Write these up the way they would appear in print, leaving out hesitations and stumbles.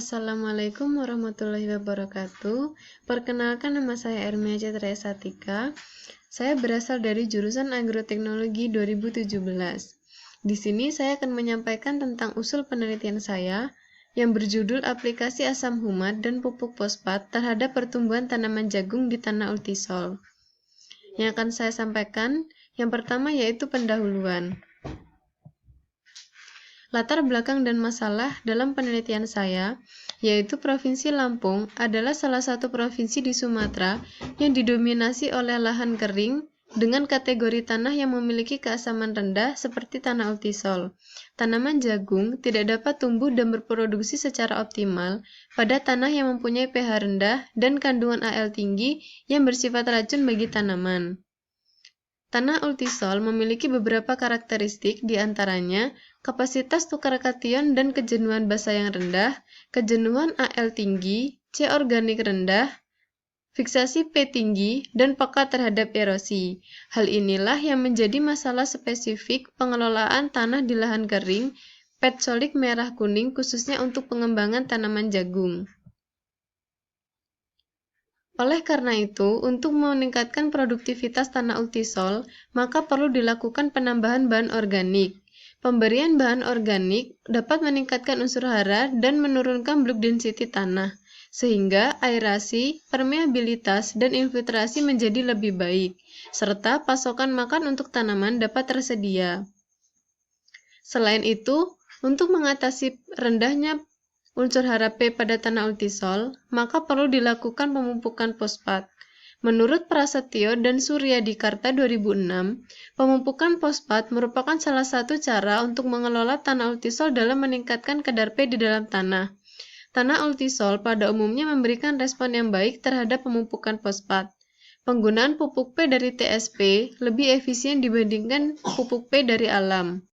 Assalamualaikum warahmatullahi wabarakatuh. Perkenalkan, nama saya Ermia Citra Satika. Saya berasal dari jurusan Agroteknologi 2017. Di sini saya akan menyampaikan tentang usul penelitian saya yang berjudul aplikasi asam humat dan pupuk fosfat terhadap pertumbuhan tanaman jagung di tanah Ultisol. Yang akan saya sampaikan, yang pertama yaitu pendahuluan. Latar belakang dan masalah dalam penelitian saya, yaitu Provinsi Lampung adalah salah satu provinsi di Sumatera yang didominasi oleh lahan kering dengan kategori tanah yang memiliki keasaman rendah seperti tanah Ultisol. Tanaman jagung tidak dapat tumbuh dan berproduksi secara optimal pada tanah yang mempunyai pH rendah dan kandungan Al tinggi yang bersifat racun bagi tanaman. Tanah Ultisol memiliki beberapa karakteristik, di antaranya kapasitas tukar kation dan kejenuhan basa yang rendah, kejenuhan Al tinggi, C organik rendah, fiksasi P tinggi, dan peka terhadap erosi. Hal inilah yang menjadi masalah spesifik pengelolaan tanah di lahan kering, petsolik merah kuning khususnya untuk pengembangan tanaman jagung. Oleh karena itu, untuk meningkatkan produktivitas tanah Ultisol, maka perlu dilakukan penambahan bahan organik. Pemberian bahan organik dapat meningkatkan unsur hara dan menurunkan bulk density tanah, sehingga aerasi, permeabilitas, dan infiltrasi menjadi lebih baik, serta pasokan makan untuk tanaman dapat tersedia. Selain itu, untuk mengatasi rendahnya unsur hara P pada tanah Ultisol, maka perlu dilakukan pemupukan fosfat. Menurut Prasetyo dan Suryadikarta 2006, pemupukan fosfat merupakan salah satu cara untuk mengelola tanah Ultisol dalam meningkatkan kadar P di dalam tanah. Tanah Ultisol pada umumnya memberikan respon yang baik terhadap pemupukan fosfat. Penggunaan pupuk P dari TSP lebih efisien dibandingkan pupuk P dari alam.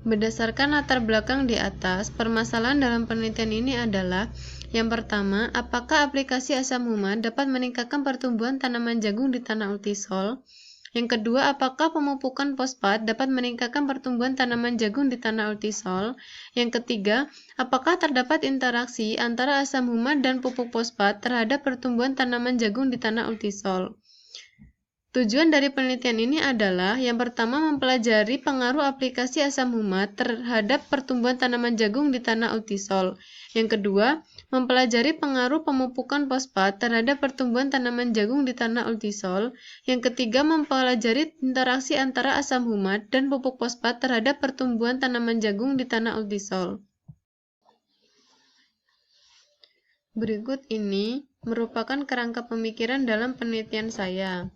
Berdasarkan latar belakang di atas, permasalahan dalam penelitian ini adalah yang pertama, apakah aplikasi asam humat dapat meningkatkan pertumbuhan tanaman jagung di tanah Ultisol? Yang kedua, apakah pemupukan fosfat dapat meningkatkan pertumbuhan tanaman jagung di tanah Ultisol? Yang ketiga, apakah terdapat interaksi antara asam humat dan pupuk fosfat terhadap pertumbuhan tanaman jagung di tanah Ultisol? Tujuan dari penelitian ini adalah yang pertama mempelajari pengaruh aplikasi asam humat terhadap pertumbuhan tanaman jagung di tanah Ultisol. Yang kedua, mempelajari pengaruh pemupukan fosfat terhadap pertumbuhan tanaman jagung di tanah Ultisol. Yang ketiga, mempelajari interaksi antara asam humat dan pupuk fosfat terhadap pertumbuhan tanaman jagung di tanah Ultisol. Berikut ini merupakan kerangka pemikiran dalam penelitian saya.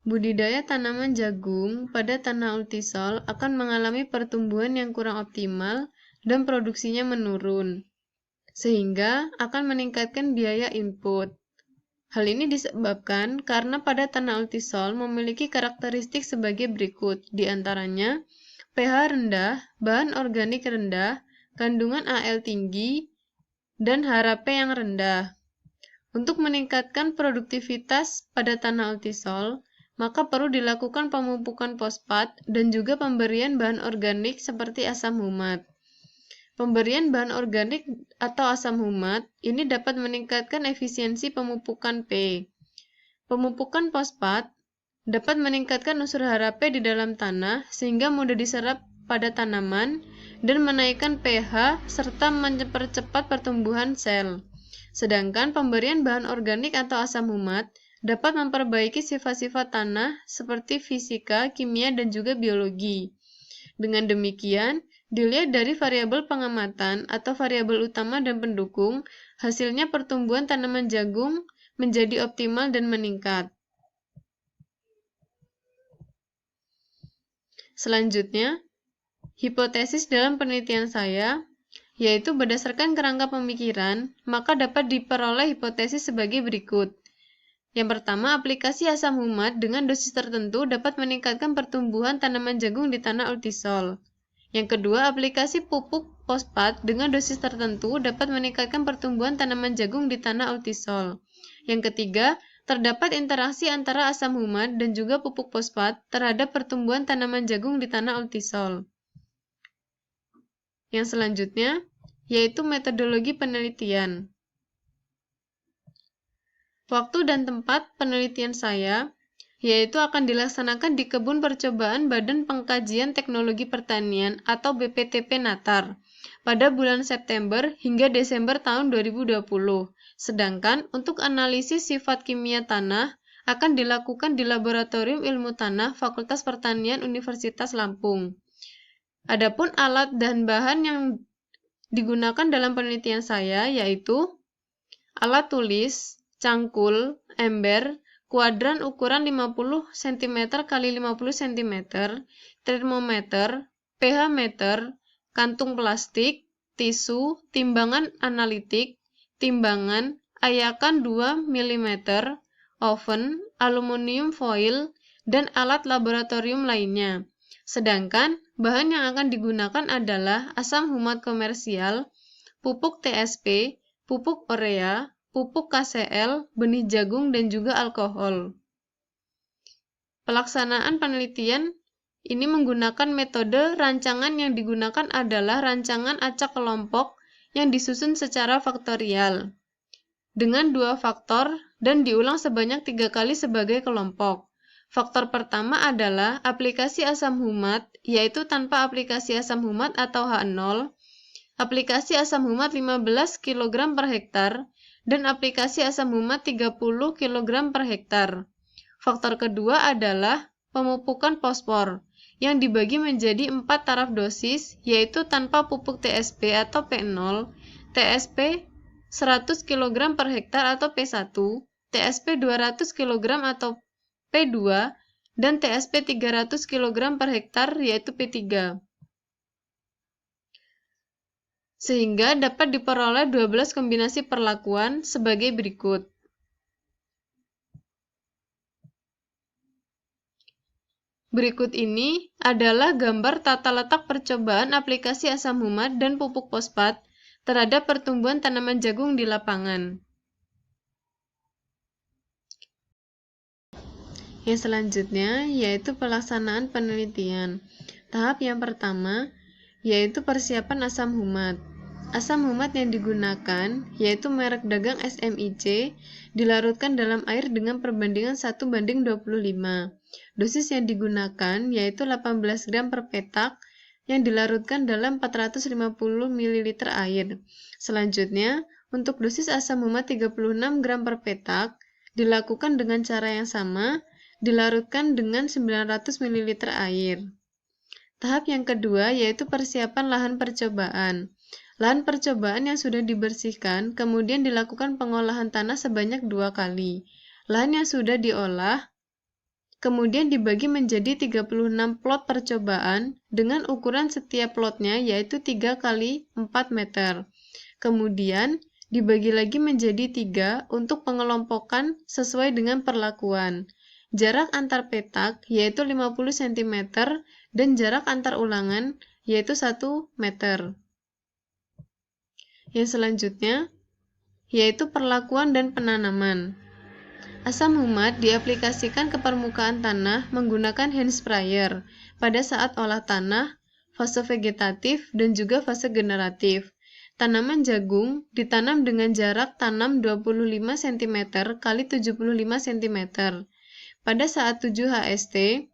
Budidaya tanaman jagung pada tanah Ultisol akan mengalami pertumbuhan yang kurang optimal dan produksinya menurun, sehingga akan meningkatkan biaya input. Hal ini disebabkan karena pada tanah Ultisol memiliki karakteristik sebagai berikut, di antaranya pH rendah, bahan organik rendah, kandungan Al tinggi, dan hara P yang rendah. Untuk meningkatkan produktivitas pada tanah Ultisol, maka perlu dilakukan pemupukan fosfat dan juga pemberian bahan organik seperti asam humat. Pemberian bahan organik atau asam humat ini dapat meningkatkan efisiensi pemupukan P. Pemupukan fosfat dapat meningkatkan unsur hara P di dalam tanah sehingga mudah diserap pada tanaman dan menaikkan pH serta mempercepat pertumbuhan sel. Sedangkan pemberian bahan organik atau asam humat dapat memperbaiki sifat-sifat tanah seperti fisika, kimia, dan juga biologi. Dengan demikian, dilihat dari variabel pengamatan atau variabel utama dan pendukung, hasilnya pertumbuhan tanaman jagung menjadi optimal dan meningkat. Selanjutnya, hipotesis dalam penelitian saya, yaitu berdasarkan kerangka pemikiran, maka dapat diperoleh hipotesis sebagai berikut. Yang pertama, aplikasi asam humat dengan dosis tertentu dapat meningkatkan pertumbuhan tanaman jagung di tanah Ultisol. Yang kedua, aplikasi pupuk fosfat dengan dosis tertentu dapat meningkatkan pertumbuhan tanaman jagung di tanah Ultisol. Yang ketiga, terdapat interaksi antara asam humat dan juga pupuk fosfat terhadap pertumbuhan tanaman jagung di tanah Ultisol. Yang selanjutnya, yaitu metodologi penelitian. Waktu dan tempat penelitian saya, yaitu akan dilaksanakan di Kebun Percobaan Badan Pengkajian Teknologi Pertanian atau BPTP Natar pada bulan September hingga Desember tahun 2020. Sedangkan untuk analisis sifat kimia tanah akan dilakukan di Laboratorium Ilmu Tanah Fakultas Pertanian Universitas Lampung. Adapun alat dan bahan yang digunakan dalam penelitian saya yaitu alat tulis, cangkul, ember, kuadran ukuran 50 cm x 50 cm, termometer, pH meter, kantung plastik, tisu, timbangan analitik, timbangan, ayakan 2 mm, oven, aluminium foil, dan alat laboratorium lainnya. Sedangkan bahan yang akan digunakan adalah asam humat komersial, pupuk TSP, pupuk urea, pupuk KCl, benih jagung, dan juga alkohol. Pelaksanaan penelitian ini menggunakan metode rancangan yang digunakan adalah rancangan acak kelompok yang disusun secara faktorial dengan 2 faktor dan diulang sebanyak 3 kali sebagai kelompok. Faktor pertama adalah aplikasi asam humat, yaitu tanpa aplikasi asam humat atau H0, aplikasi asam humat 15 kg per hektar, dan aplikasi asam humat 30 kg per hektar. Faktor kedua adalah pemupukan fosfor, yang dibagi menjadi 4 taraf dosis, yaitu tanpa pupuk TSP atau P0, TSP 100 kg per hektar atau P1, TSP 200 kg atau P2, dan TSP 300 kg per hektar yaitu P3. Sehingga dapat diperoleh 12 kombinasi perlakuan sebagai berikut. Berikut ini adalah gambar tata letak percobaan aplikasi asam humat dan pupuk fosfat terhadap pertumbuhan tanaman jagung di lapangan. Yang selanjutnya yaitu pelaksanaan penelitian. Tahap yang pertama yaitu persiapan asam humat. Asam humat yang digunakan yaitu merek dagang SMIC dilarutkan dalam air dengan perbandingan 1:25. Dosis yang digunakan yaitu 18 gram per petak yang dilarutkan dalam 450 ml air. Selanjutnya, untuk dosis asam humat 36 gram per petak dilakukan dengan cara yang sama, dilarutkan dengan 900 ml air. Tahap yang kedua yaitu persiapan lahan percobaan. Lahan percobaan yang sudah dibersihkan kemudian dilakukan pengolahan tanah sebanyak 2 kali. Lahan yang sudah diolah kemudian dibagi menjadi 36 plot percobaan dengan ukuran setiap plotnya yaitu 3 x 4 meter. Kemudian dibagi lagi menjadi 3 untuk pengelompokan sesuai dengan perlakuan. Jarak antar petak yaitu 50 cm dan jarak antar ulangan yaitu 1 meter. Yang selanjutnya yaitu perlakuan dan penanaman. Asam humat diaplikasikan ke permukaan tanah menggunakan hand sprayer pada saat olah tanah, fase vegetatif, dan juga fase generatif. Tanaman jagung ditanam dengan jarak tanam 25 cm x 75 cm. Pada saat 7 HST,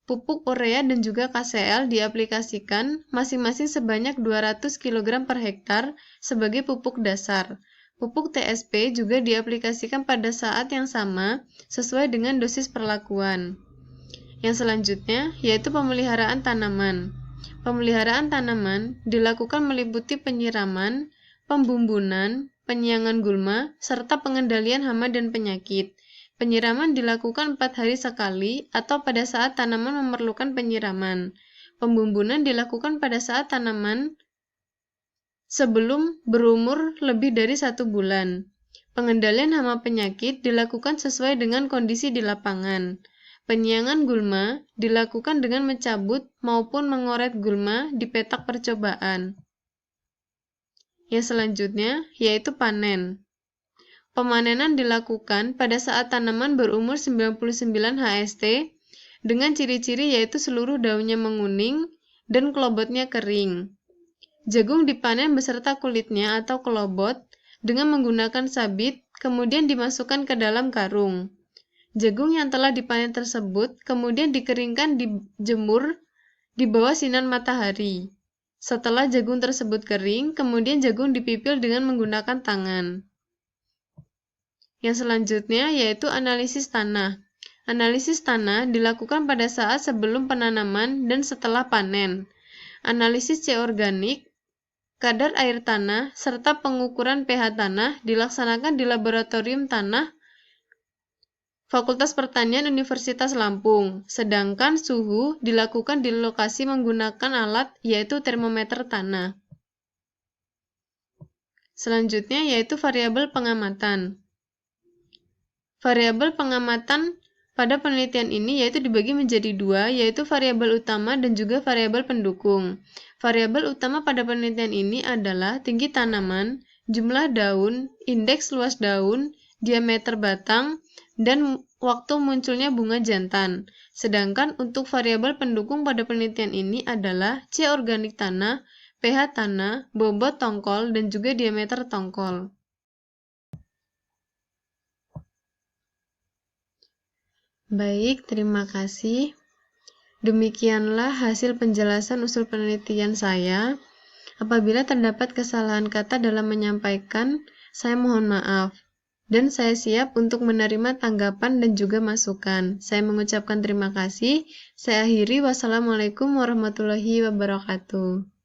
pupuk urea dan juga KCl diaplikasikan masing-masing sebanyak 200 kg per hektar sebagai pupuk dasar. Pupuk TSP juga diaplikasikan pada saat yang sama sesuai dengan dosis perlakuan. Yang selanjutnya yaitu pemeliharaan tanaman. Pemeliharaan tanaman dilakukan meliputi penyiraman, pembumbunan, penyiangan gulma, serta pengendalian hama dan penyakit. Penyiraman dilakukan 4 hari sekali atau pada saat tanaman memerlukan penyiraman. Pembumbunan dilakukan pada saat tanaman sebelum berumur lebih dari 1 bulan. Pengendalian hama penyakit dilakukan sesuai dengan kondisi di lapangan. Penyiangan gulma dilakukan dengan mencabut maupun mengoret gulma di petak percobaan. Yang selanjutnya yaitu panen. Pemanenan dilakukan pada saat tanaman berumur 99 HST dengan ciri-ciri yaitu seluruh daunnya menguning dan kelobotnya kering. Jagung dipanen beserta kulitnya atau kelobot dengan menggunakan sabit, kemudian dimasukkan ke dalam karung. Jagung yang telah dipanen tersebut kemudian dikeringkan dijemur di bawah sinar matahari. Setelah jagung tersebut kering, kemudian jagung dipipil dengan menggunakan tangan. Yang selanjutnya yaitu analisis tanah. Analisis tanah dilakukan pada saat sebelum penanaman dan setelah panen. Analisis C organik, kadar air tanah, serta pengukuran pH tanah dilaksanakan di Laboratorium Tanah Fakultas Pertanian Universitas Lampung, sedangkan suhu dilakukan di lokasi menggunakan alat yaitu termometer tanah. Selanjutnya yaitu variabel pengamatan. Variabel pengamatan pada penelitian ini yaitu dibagi menjadi dua, yaitu variabel utama dan juga variabel pendukung. Variabel utama pada penelitian ini adalah tinggi tanaman, jumlah daun, indeks luas daun, diameter batang, dan waktu munculnya bunga jantan. Sedangkan untuk variabel pendukung pada penelitian ini adalah C organik tanah, pH tanah, bobot tongkol, dan juga diameter tongkol. Baik, terima kasih. Demikianlah hasil penjelasan usul penelitian saya. Apabila terdapat kesalahan kata dalam menyampaikan, saya mohon maaf. Dan saya siap untuk menerima tanggapan dan juga masukan. Saya mengucapkan terima kasih. Saya akhiri. Wassalamualaikum warahmatullahi wabarakatuh.